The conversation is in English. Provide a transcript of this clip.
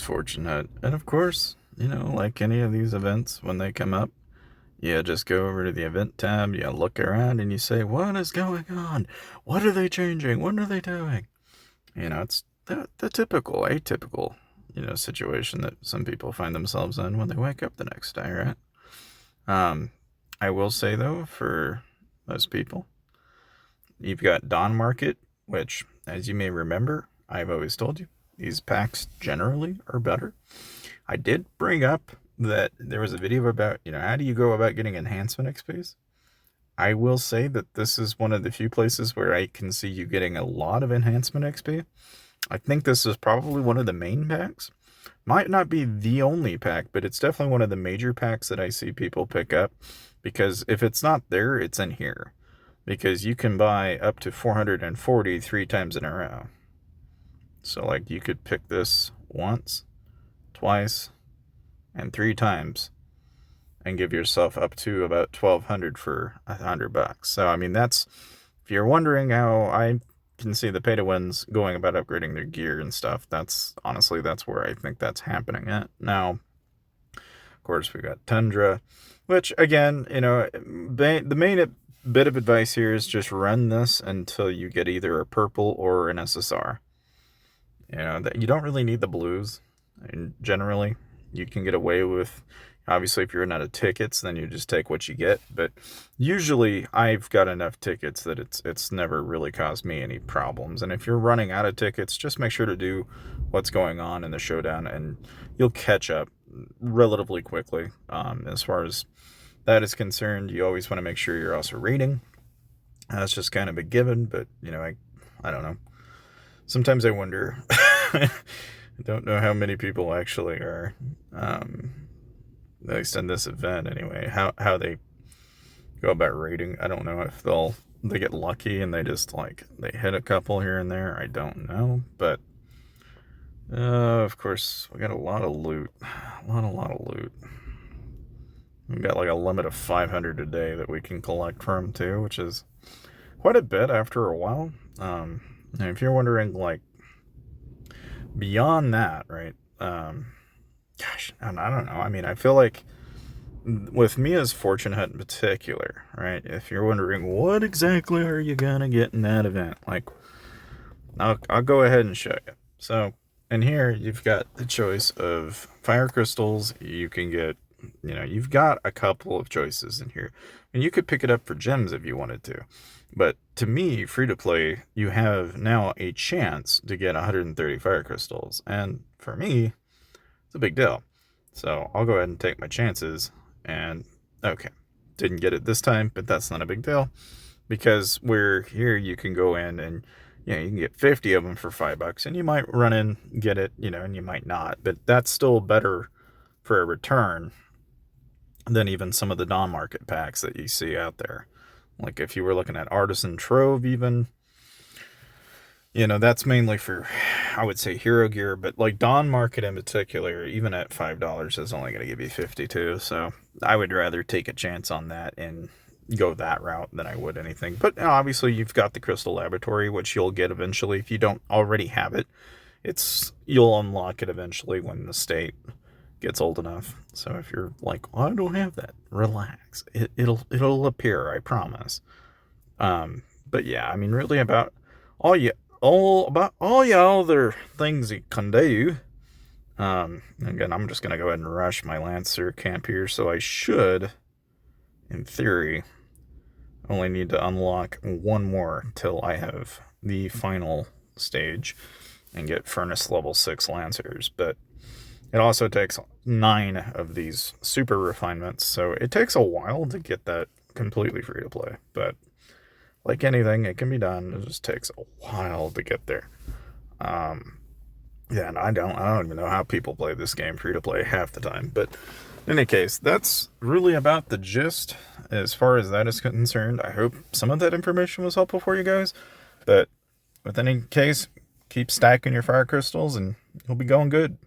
fortunate. And of course, like any of these events, when they come up, you just go over to the event tab, you look around, and you say, what is going on? What are they changing? What are they doing? It's the typical, atypical, situation that some people find themselves in when they wake up the next day, right? I will say, though, for most people, you've got Dawn Market, which, as you may remember, I've always told you, these packs generally are better. I did bring up that there was a video about, how do you go about getting enhancement XPs? I will say that this is one of the few places where I can see you getting a lot of enhancement XP. I think this is probably one of the main packs. Might not be the only pack, but it's definitely one of the major packs that I see people pick up. Because if it's not there, it's in here. Because you can buy up to 440 3 times in a row. So, like, you could pick this once, twice, and 3 times and give yourself up to about 1,200 for $100. So, I mean, that's, if you're wondering how I can see the pay-to-wins going about upgrading their gear and stuff, that's where I think that's happening at. Now, of course, we got Tundra, which, again, the main bit of advice here is just run this until you get either a purple or an SSR. That you don't really need the blues. And generally, you can get away with, obviously, if you're running out of tickets, then you just take what you get. But usually, I've got enough tickets that it's never really caused me any problems. And if you're running out of tickets, just make sure to do what's going on in the showdown, and you'll catch up relatively quickly. As far as that is concerned, you always want to make sure you're also rating. That's just kind of a given, but, I don't know. Sometimes I wonder, I don't know how many people actually are, at least in this event anyway, how they go about rating. I don't know if they get lucky and they just, they hit a couple here and there. I don't know, but, of course, we got a lot of loot. A lot of loot. We've got, a limit of 500 a day that we can collect from, too, which is quite a bit after a while. And if you're wondering, beyond that, right? Gosh, I don't know. I mean, I feel like with me as Fortune Hunt in particular, right? If you're wondering what exactly are you gonna get in that event, I'll go ahead and show you. So in here, you've got the choice of fire crystals. You can get, you've got a couple of choices in here, and you could pick it up for gems if you wanted to. But to me, free to play, you have now a chance to get 130 fire crystals. And for me, it's a big deal. So I'll go ahead and take my chances. And okay, didn't get it this time, but that's not a big deal. Because we're here, you can go in and, you can get 50 of them for $5. And you might run in, get it, and you might not. But that's still better for a return than even some of the non-market packs that you see out there. Like if you were looking at Artisan Trove even, that's mainly for, I would say, hero gear, but Dawn Market in particular, even at $5 is only going to give you 52. So I would rather take a chance on that and go that route than I would anything. But obviously you've got the Crystal Laboratory, which you'll get eventually. If you don't already have it, you'll unlock it eventually when the state gets old enough. So if you're like, I don't have that, relax. It'll appear, I promise. But yeah, I mean, really about all your other things you can do. Again, I'm just gonna go ahead and rush my Lancer camp here, so I should, in theory, only need to unlock one more till I have the final stage and get Furnace level 6 Lancers. But it also takes 9 of these super refinements, so it takes a while to get that completely free to play. But like anything, it can be done. It just takes a while to get there. Yeah, and I don't even know how people play this game free to play half the time. But in any case, that's really about the gist as far as that is concerned. I hope some of that information was helpful for you guys. But with any case, keep stacking your fire crystals and you'll be going good.